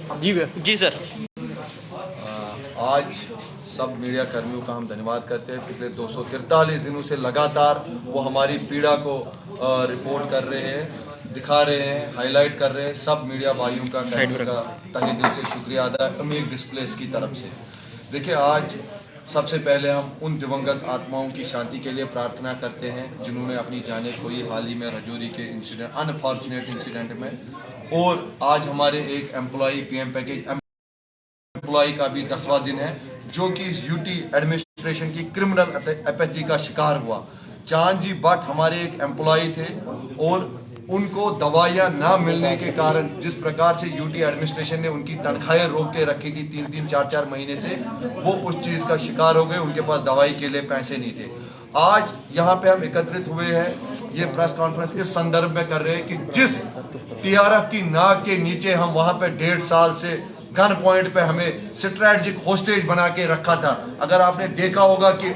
जी sir. आज सब media कर्मियों का हम धन्यवाद करते हैं। पिछले 243 दिनों से लगातार वो हमारी पीड़ा को रिपोर्ट कर रहे हैं, दिखा रहे हैं, हाईलाइट कर रहे हैं। सब मीडिया भाइयों का तहे दिल से शुक्रिया अदा है अमीर डिस्प्लेस की तरफ से। देखिए, आज सबसे पहले हम उन दिवंगत आत्माओं की शांति के लिए प्रार्थना करते हैं जिन्होंने अपनी जानें खोई हाल ही में रजौरी के इंसिडेंट, अनफॉर्चुनेट इंसिडेंट में। और आज हमारे एक एम्प्लॉई पीएम पैकेज एम्प्लॉई का भी 10वां दिन है जो कि यूटी एडमिनिस्ट्रेशन की क्रिमिनल अपैथी का शिकार हुआ। चांद जी भट्ट हमारे एक एम्प्लॉई थे और उनको दवाइयां ना मिलने के कारण जिस प्रकार से यूटी एडमिनिस्ट्रेशन ने उनकी तनख्वाहें रोक के रखी थी 3-3, 4-4 महीने से, वो उस चीज का शिकार हो गए। उनके पास दवाई के लिए पैसे नहीं थे। आज यहाँ पे हम एकत्रित हुए हैं, ये प्रेस कॉन्फ्रेंस इस संदर्भ में कर रहे हैं कि जिस टीआरएफ की नाक के नीचे हम वहां पे 1.5 साल से गन पॉइंट पे हमें स्ट्रेटेजिक होस्टेज बना के रखा था। अगर आपने देखा होगा कि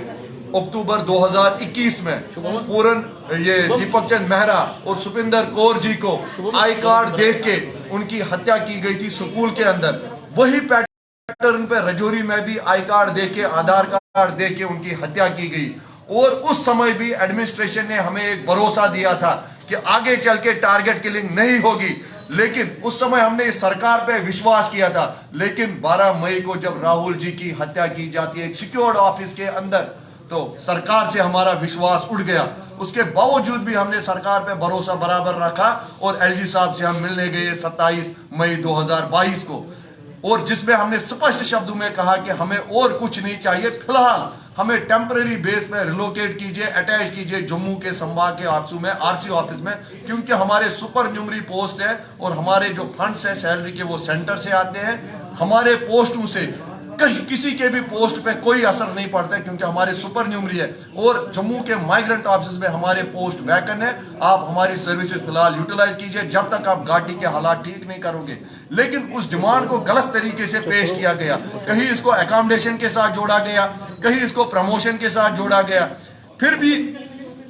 अक्टूबर 2021 में पूरन ये दीपक चंद मेहरा और सुपिंदर कौर जी को आई कार्ड देख के उनकी हत्या की गई थी स्कूल के अंदर। वही पैटर्न पे रजौरी में भी आई कार्ड देख के, आधार कार्ड देख के उनकी हत्या की गई। और उस समय भी एडमिनिस्ट्रेशन ने हमें एक भरोसा दिया था कि आगे चल के टारगेट किलिंग नहीं होगी। लेकिन उस समय हमने इस सरकार पे विश्वास किया था। लेकिन 12 मई को जब राहुल जी की हत्या की जाती है एक सिक्योर्ड ऑफिस के अंदर, तो सरकार से हमारा विश्वास उड़ गया। उसके बावजूद भी हमने सरकार पे भरोसा बराबर रखा और एलजी साहब से हम मिलने गए 27 मई 2022 को, और जिसमें हमने स्पष्ट शब्दों में कहा कि हमें और कुछ नहीं चाहिए, फिलहाल हमें टेम्पररी बेस पे रिलोकेट कीजिए, अटैच कीजिए जम्मू के संभाग के ऑफिसों में, आरसी ऑफिस में, क्योंकि हमारे सुपर न्यूमरी पोस्ट है और हमारे जो फंड्स है सैलरी के वो सेंटर से आते हैं। हमारे पोस्टों से किसी के भी पोस्ट पे कोई असर नहीं पड़ता है क्योंकि हमारे सुपर न्यूमरी है। और जम्मू के माइग्रेंट ऑफिस में हमारे पोस्ट वैकन है। आप हमारी सर्विसेज फिलहाल यूटिलाइज कीजिए जब तक आप घाटी के हालात ठीक नहीं करोगे। लेकिन उस डिमांड को गलत तरीके से पेश किया गया, कहीं इसको एकोमोडेशन के साथ जोड़ा गया, कहीं इसको प्रमोशन के साथ जोड़ा गया। फिर भी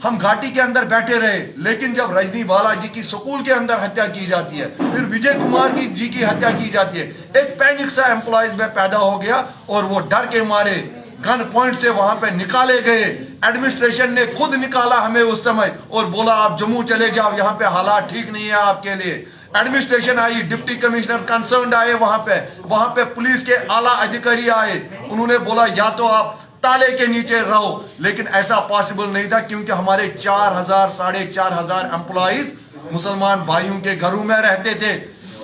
हम घाटी के अंदर बैठे रहे। लेकिन जब रजनी बालाजी की स्कूल के अंदर हत्या की जाती है, फिर विजय कुमार जी की हत्या की जाती है, एक पैनिक सा एम्प्लॉइज में पैदा हो गया और वो डर के मारे गन पॉइंट से वहां पे निकाले गए। एडमिनिस्ट्रेशन ने खुद निकाला हमें उस समय और बोला आप जम्मू चले जाओ, यहाँ पे हालात ठीक नहीं है आपके लिए। एडमिनिस्ट्रेशन आई, डिप्टी कमिश्नर कंसर्न आए, वहां पे पुलिस के आला अधिकारी आए। उन्होंने बोला या तो आप ताले के नीचे रहो, लेकिन ऐसा पॉसिबल नहीं था क्योंकि हमारे 4,000 साढ़े 4,000 एम्प्लॉइज मुसलमान भाइयों के घरों में रहते थे।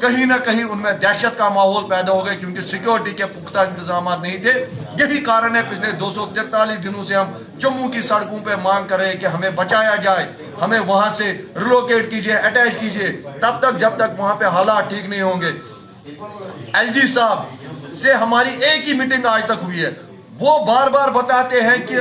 कहीं ना कहीं उनमें दहशत का माहौल पैदा हो गया क्योंकि सिक्योरिटी के पुख्ता इंतजाम नहीं थे। यही कारण है पिछले 243 दिनों से हम जम्मू की सड़कों पे मांग कर रहे हैं कि हमें बचाया जाए, हमें वहां से रिलोकेट कीजिए, अटैच कीजिए, तब तक जब तक वहां पे हालात ठीक नहीं होंगे। एलजी साहब से हमारी एक ही मीटिंग आज तक हुई है। वो बार बार बताते हैं कि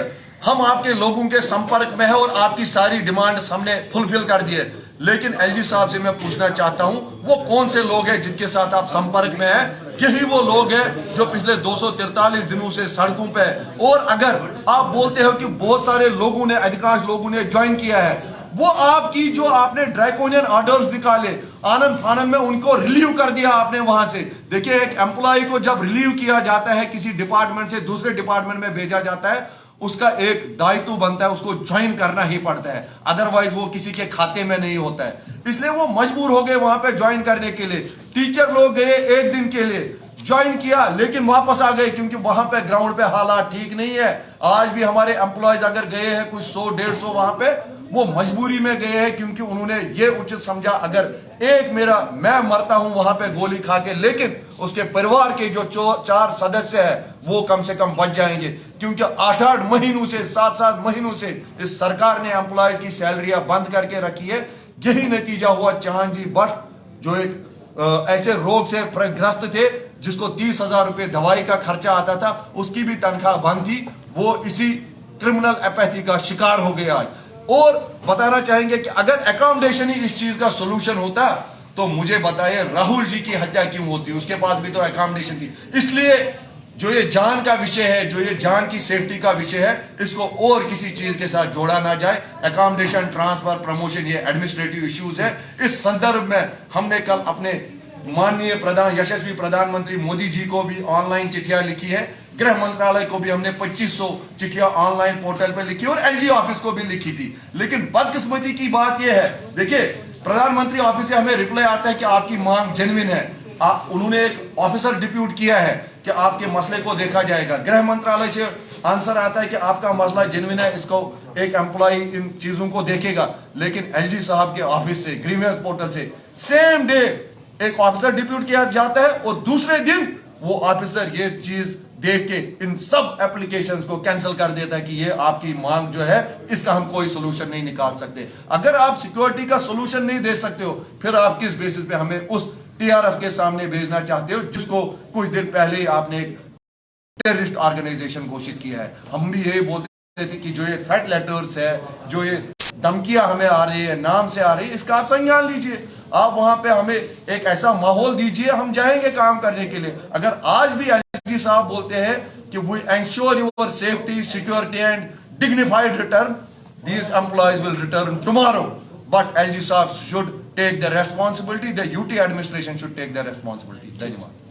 हम आपके लोगों के संपर्क में हैं और आपकी सारी डिमांड्स हमने फुलफिल कर दी है। लेकिन एलजी साहब से मैं पूछना चाहता हूं, वो कौन से लोग हैं जिनके साथ आप संपर्क में हैं? यही वो लोग हैं जो पिछले 243 दिनों से सड़कों पे है। और अगर आप बोलते हो कि बहुत सारे लोगों ने, अधिकांश लोगों ने ज्वाइन किया है, वो आपकी जो आपने ड्रैकोनियन ऑर्डर्स निकाले, आनंद फानंद में उनको रिलीव कर दिया आपने वहां से। देखिए, एक एम्प्लॉय को जब रिलीव किया जाता है, किसी डिपार्टमेंट से दूसरे डिपार्टमेंट में भेजा जाता है, उसका एक दायित्व बनता है, उसको ज्वाइन करना ही पड़ता है, अदरवाइज वो किसी के खाते में नहीं होता है। इसलिए वो मजबूर हो गए वहां पे ज्वाइन करने के लिए। टीचर लोग गए एक दिन के लिए, ज्वाइन किया, लेकिन वापस आ गए क्योंकि वहां पे ग्राउंड पे हालात ठीक नहीं है। आज भी हमारे एम्प्लॉयज अगर गए हैं कुछ 100-150 वहां पे, वो मजबूरी में गए हैं क्योंकि उन्होंने ये उचित समझा अगर मैं मरता हूं वहां पे गोली खा के, लेकिन उसके परिवार के जो 4 सदस्य है वो कम से कम बच जाएंगे। क्योंकि 8-8 महीनों से, 7-7 महीनों से इस सरकार ने एम्प्लॉयज की सैलरियां बंद करके रखी है। यही नतीजा हुआ। चांद जी भट्ट जो एक ऐसे रोग से ग्रस्त थे जिसको 30,000 रुपए दवाई का खर्चा आता था, उसकी भी तनख्वाह बंद थी, वो इसी क्रिमिनल अपैथी का शिकार हो गया आज। और बताना चाहेंगे कि अगर एकोमोडेशन ही इस चीज का सोल्यूशन होता तो मुझे बताइए राहुल जी की हत्या क्यों होती? उसके पास भी तो एकोमोडेशन थी। इसलिए जो ये जान का विषय है, जो ये जान की सेफ्टी का विषय है, इसको और किसी चीज के साथ जोड़ा ना जाए। एकोमोडेशन, ट्रांसफर, प्रमोशन ये एडमिनिस्ट्रेटिव इश्यूज है। इस संदर्भ में हमने कल अपने माननीय यशस्वी प्रधानमंत्री मोदी जी को भी ऑनलाइन चिट्ठियां लिखी है, गृह मंत्रालय को भी हमने 2500 चिट्ठियां ऑनलाइन पोर्टल पर लिखी और एलजी ऑफिस को भी लिखी थी। लेकिन बदकिस्मती की बात यह है, देखिए प्रधानमंत्री ऑफिस से हमें रिप्लाई आता है कि आपकी मांग जेन्युइन है, उन्होंने एक ऑफिसर डिप्यूट किया है कि आपके मसले को देखा जाएगा। गृह मंत्रालय से आंसर आता है कि आपका मसला जेन्युइन है, इसको एक एम्प्लॉय इन चीजों को देखेगा। लेकिन एलजी साहब के ऑफिस से, ग्रीवियंस पोर्टल से सेम डे एक ऑफिसर डिप्यूट किया जाता है और दूसरे दिन वो ऑफिसर ये चीज देख के इन सब एप्लीकेशंस को कैंसिल कर देता है कि ये आपकी मांग जो है इसका हम कोई सोल्यूशन नहीं निकाल सकते। अगर आप सिक्योरिटी का सोल्यूशन नहीं दे सकते हो, फिर आप किस बेसिस पे हमें उस टीआरएफ के सामने भेजना चाहते हो जिसको कुछ दिन पहले ही आपने एक टेररिस्ट ऑर्गेनाइजेशन घोषित किया है। हम भी यही बोलते थे कि जो ये थ्रेट लेटर्स है, जो ये धमकियां हमें आ रही है, नाम से आ रही है, इसका आप संज्ञान लीजिए। आप वहां पे हमें एक ऐसा माहौल दीजिए, हम जाएंगे काम करने के लिए। अगर आज भी एलजी साहब बोलते हैं कि we ensure your safety, security and dignified return, these employees will return tomorrow, but LG साहब should take the responsibility, the UT administration should take the responsibility. धन्यवाद।